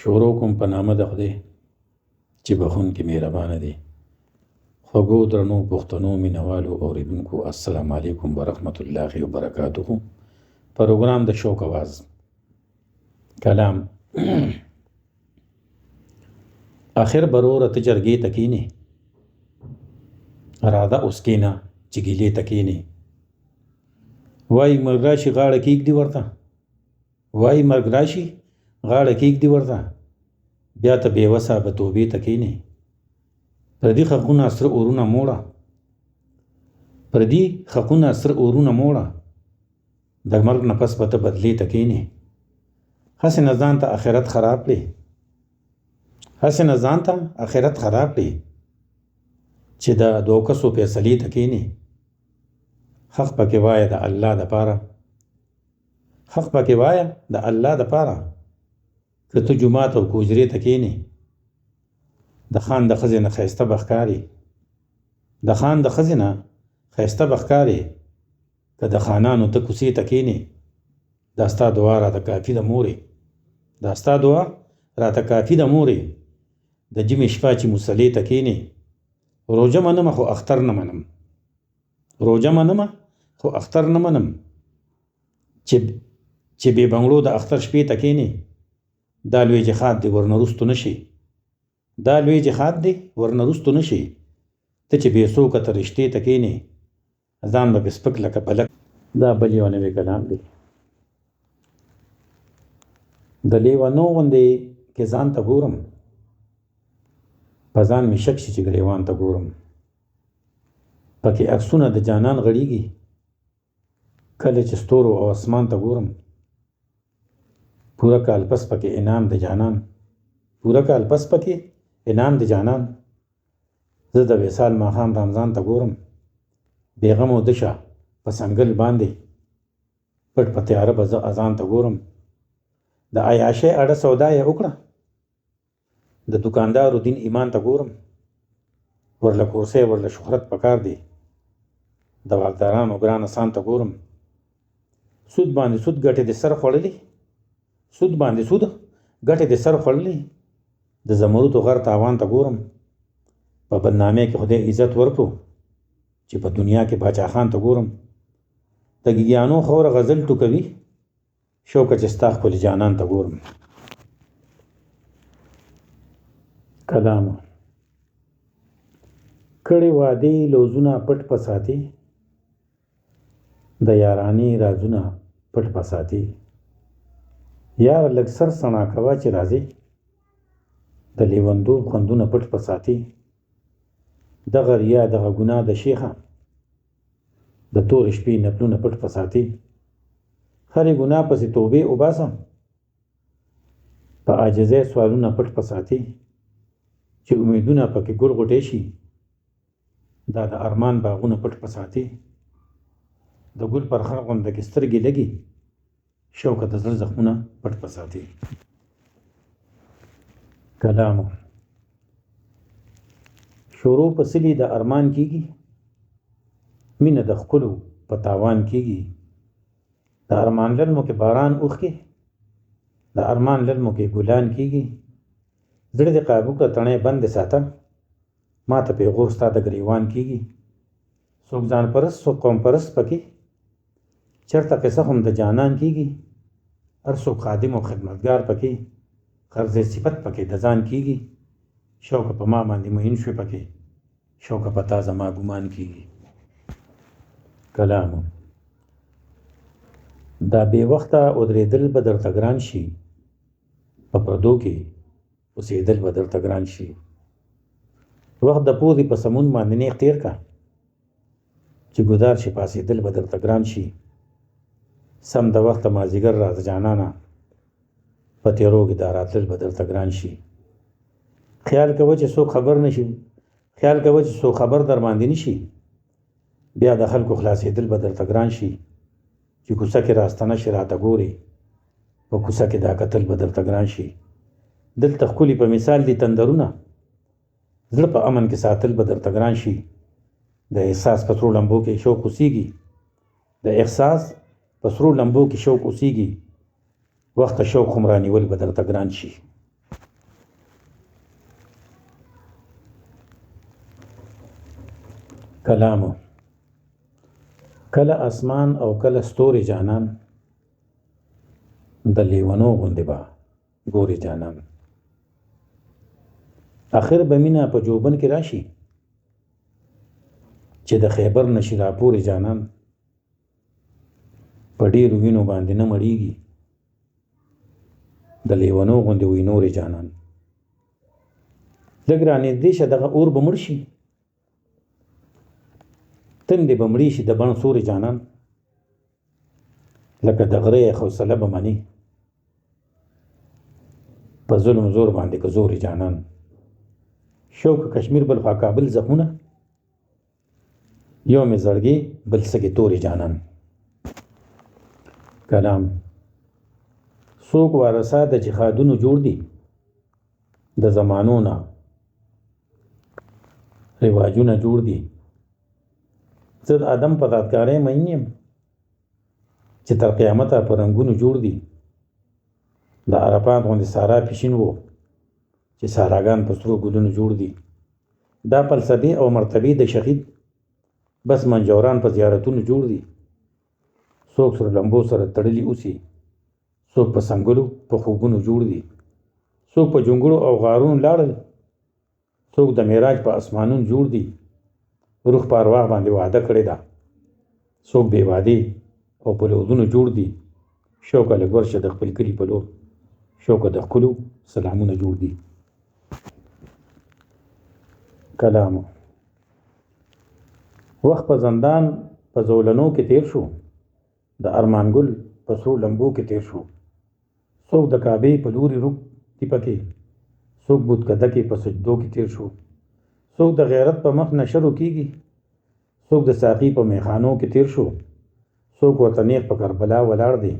شروع کوم په نامه د خدای چې بخونکي مهربانه دی. خوږو درنو پښتنو مینوالو اوریدونکو السلام علیکم ورحمت الله وبرکاته. پروګرام د شوق आवाज کلام آخر برور ته جرګې تکینه اراده اوس کینا چې ګیلې تکینه وای مرګ راشي غاړه کیک دی ورته وای مرګ راشي غاړه کیک دی ورته بیا ته بې وسه به توبې تکینه پردي خقونه سره اورونه موړه پردي خقونه سره اورونه موړه د مرګ نه پس به ته بدلې تکینه هسې نه ځان ته آخرت خراب کړې هسې نه ځان ته آخرت خراب کړې چې د دوه کسو فیصلې تکینه حق پکې وایه د الله دپاره حق پکې وایه د الله دپاره که ته جومات او کوجرې ته کښېنې د خان د ښځې نه ښایسته به ښکاري د خان د ښځې نه ښایسته به ښکاري که د خانانو ته کوڅې ته کښېنې دا ستا دعا راته کافي ده مورې دا ستا دعا راته کافي ده مورې د جمعې شپه چې مصلې ته کښېنې روژه منمه خو اختر نه منم روژه منمه خو اختر نه منم چې بې بنګړو د اختر شپې ته کښېنې دا لوی جهاد دی ورنه رستو نشي دا لوی جهاد دی ورنه رستو نشي ته چې بې څوکه ته رشتې ته کښېنې ځان به بسپک لکه پلک دا بل یو نوی کلام دی د لیوانو غوندې کې ځان ته ګورم په ځان مې شک شي چې ګریوان ته ګورم پکې عکسونه د جانان غړېږي کله چې ستورو او اسمان ته ګورم پورا کال پس پکې انعام د جانان پورا کال پس پکې انعام د جانان زه د وصال ماښام رمضان ته ګورم بیغم او دشه په سنګل باندې پټ په تیاره به زه اذان ته ګورم د عیاشۍ اړه سودا یې وکړه د دکاندارو دین ایمان ته ګورم ورله کورسۍ ورله شهرت پکار دی د واکدارانو ګران اسان ته ګورم سود باندې سود ګټې د سر خوړلې سود باندې سود ګټې د سر خوړلې د زمرودو غر تاوان ته ګورم په بدنامۍ کې خدای عزت ورکړو چې په دنیا کې باچا خان ته ګورم د ګیانو خوره غزل ټوکوي شوکه چې ستا خپل جانان ته ګورم کلام کړي وعدې لوزونه پټ پساتي د یارانې رازونه پټ پساتي یار لږ سر سنا کوه چې راځي د لیوندوب خوندونه پټ پساتي دغه ریا دغه ګناه د شیخه د تورې شپې نفلونه پټ پساتي هرې ګناه پسې توبې وباسم په عاجزۍ سوالونه پټ پساتي چې امیدونه پکې ګل غوټې شي دا د ارمان باغونه پټ پساتي د ګل پر خړ غونډه کې سترګې لګي شوکه د زړه زخمونه پټ پساتي کلامو شروع پسلی د ارمان کیږي مینه د خپلو په تاوان کیږي د ارمان للمو کې باران اوښکي د ارمان للمو کې ګلان کیږي زړه د قابو کړه تڼۍ بند ساته ما ته پیغور ستا د ګریوان کیږي څوک ځان پرست څوک قوم پرست پکې چېرته قصه هم د جانان کیږي هر څوک خادم او خدمتګار پکې قرض صفت پکې د ځان کیږي شوکه په ما باندې مهین شوی پکې شوکه په تا زما ګمان کیږي کلام دا بې وخته ودرېدل به درته ګران شي په پردو کې اوسېدل به درته ګران شي وخت د پوزې په سمون باندې نیغ تېر کا چې ګدار شي پاسېدل به درته ګران شي سم د وخته مازدیګر راز جانانه په تیرو کې دا راتلل به درته ګران شي خیال کوه چې څوک خبر نشي خیال کوه چې څوک خبر در باندې نشي بیا د خلکو خلاصېدل به درته ګران شي چې کوڅه کې راستنه شي راته ګوري په کوڅه کې دا کتل به درته ګران شي دلته ښکلي په مثال دي تندرونه زړه په امن کې ساتل به درته ګران شي د احساس په سرو لمبو کې شوق اوسېږي د احساس په سرو لمبو کې شوق اوسېږي وخت شوق هم رانیول به درته ګران شي. کلامو کله اسمان او کله ستوري جانان، د لیونو غوندې به ګوري جانان. اخر به مینه په جوبن کې راشي چې د خیبر نشي راپورې جانان. په ډېرو وینو باندې نه مړیږي د لیونو غوندې وي نورې جانان. لږ رانږدې شه دغه اور به مړ شي، تندې به مړې شي د بڼ سورې جانان. لکه د غرې حوصله به مني په ظلم زور باندې که زورې جانان. شوق کشمیر بل خوا کابل زخمونه، یو مې زړګي بل سګې تورې جانان. کلام څوک وارثه د جهادونو جوړ دي، د زمانو نه رواجونه جوړ دي. زه د ادم په دادګارۍ مین یم چې تر قیامته په رنګونو جوړ دي. د عرفات غوندې سارا پیشین و چې ساراګان په سرو ګلونو جوړ دي. دا فلسفې او مرتبې د شهید بس منجوران په زیارتونو جوړ دي. څوک سره لمبو سره تړلي اوسي، څوک په سنګلو په خوبونو جوړ دي. څوک په جونګړو او غارونو لاړل، څوک د معراج په اسمانونو جوړ دي. روح په ارواح باندې وعده کړې ده، څوک بې وعدې او په لوزونو جوړ دي. شوقه لږ ورشه د خپل کلي په لور، شوقه د ښکلو سلامونه جوړ دي. کلامو وخت په زندان په زولنو کې تیر شو، د ارمان ګل په سرو لمبو کې تیر شو. څوک د کعبې په لوري روک دی پکې، څوک بتکده کې په سجدو کې تیر شو. څوک د غیرت په مخ نشرو کېږي، څوک د ساقي په میخانو کې تیر شو. څوک ورته نیغ په کربلا ولاړ دی،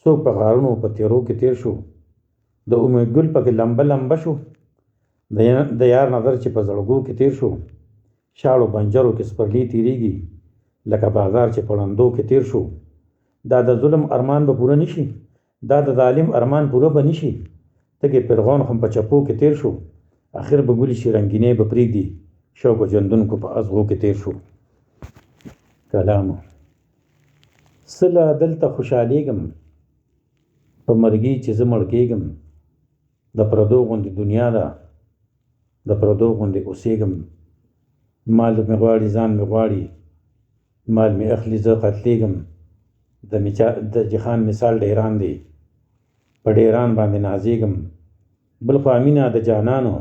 څوک په غارونو په تیرو کې تیر شو. د امید ګل پکې لمبه لمبه شو، د یار نظر چې په زړګو کې تیر شو. شاړو بنجرو کې سپرلي تیریږي، لکه بازار چې په ړندو کې تیر شو. دا د ظلم ارمان به پوره نشي، دا د ظالم ارمان پوره به نشي. تکې پرغون هم په چپو کې تیر شو، اخر به ګلي شي رنګینې به پرېږدي. شوق ژوندونکو په ازغو کې تیر شو. کلامو سله دلته خوشحالېږم په مرګي چې زه مړ کېږم. د پردو غوندې دنیا ده، د پردو غوندې اوسېږم. مال مې غواړي ځان مې غواړي، مال مې اخلي زه قتلېږم. د جهان مثال ډیران دی، په ډیران باندې نازېږم. بل خوا مینه د جانانو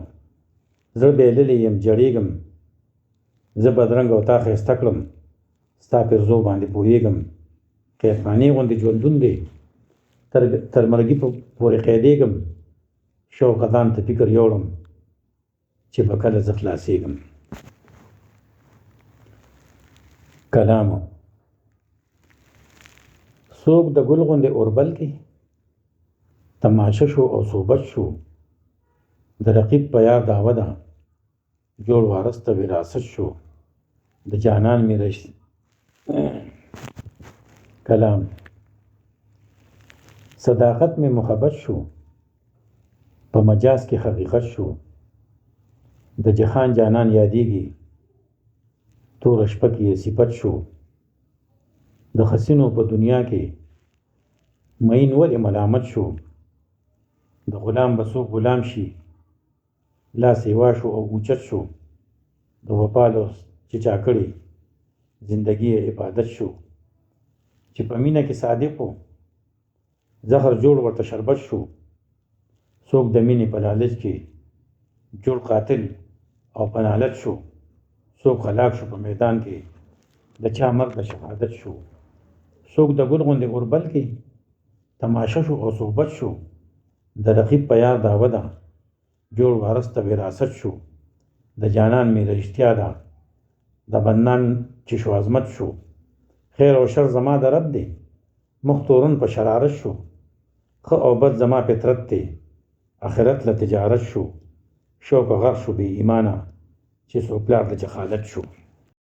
زړه بېللی یم جړېږم. زه بدرنګ او تا ښایسته کړم، ستا پرزو باندې پوهېږم. قیدخانې غوندې ژوندون دی، تر مرګي پورې قیدېږم. شوقه ځان ته فکر یوړم چې به کله زه خلاصېږم. کلامو څوک د ګل غوندې اوربل کې تماشه شو او صحبت شو. د رقیب په یار دعوه ده، جوړ وارث ته وراثت شو. د جانان مې کلام صداقت مې محبت شو، په مجاز کې حقیقت شو. د جهان جانان یادېږي، توره شپه کې یې صفت شو. د حسینو په دنیا کې معین ولې ملامت شو. د غلام به څوک غلام شي، لاس یې واشو او اوچت شو. د وفا لوس چې چا کړې زندګي یې عبادت شو. چې په مینه کې صادق و، زهر جوړ ورته شربت شو. څوک د مینې په لالچ کې جوړ قاتل او په نالت شو. څوک هلاک شو په میدان کې، د چا مرګ د شهادت شو. څوک د ګل غوندې اوربل کې تماشه شو او صحبت شو. د رقیب په یار دعوه ده، جوړ وارث ته وراثت شو. د جانان مې رښتیا ده، د بندان چې شو عظمت شو. خیر او شر زما د رب دی، مخ تورن په شرارت شو. ښه او بد زما فطرت دی، آخرت له تجارت شو. شوق غر شو بې ایمانه چې څوک پلار د جهالت شو.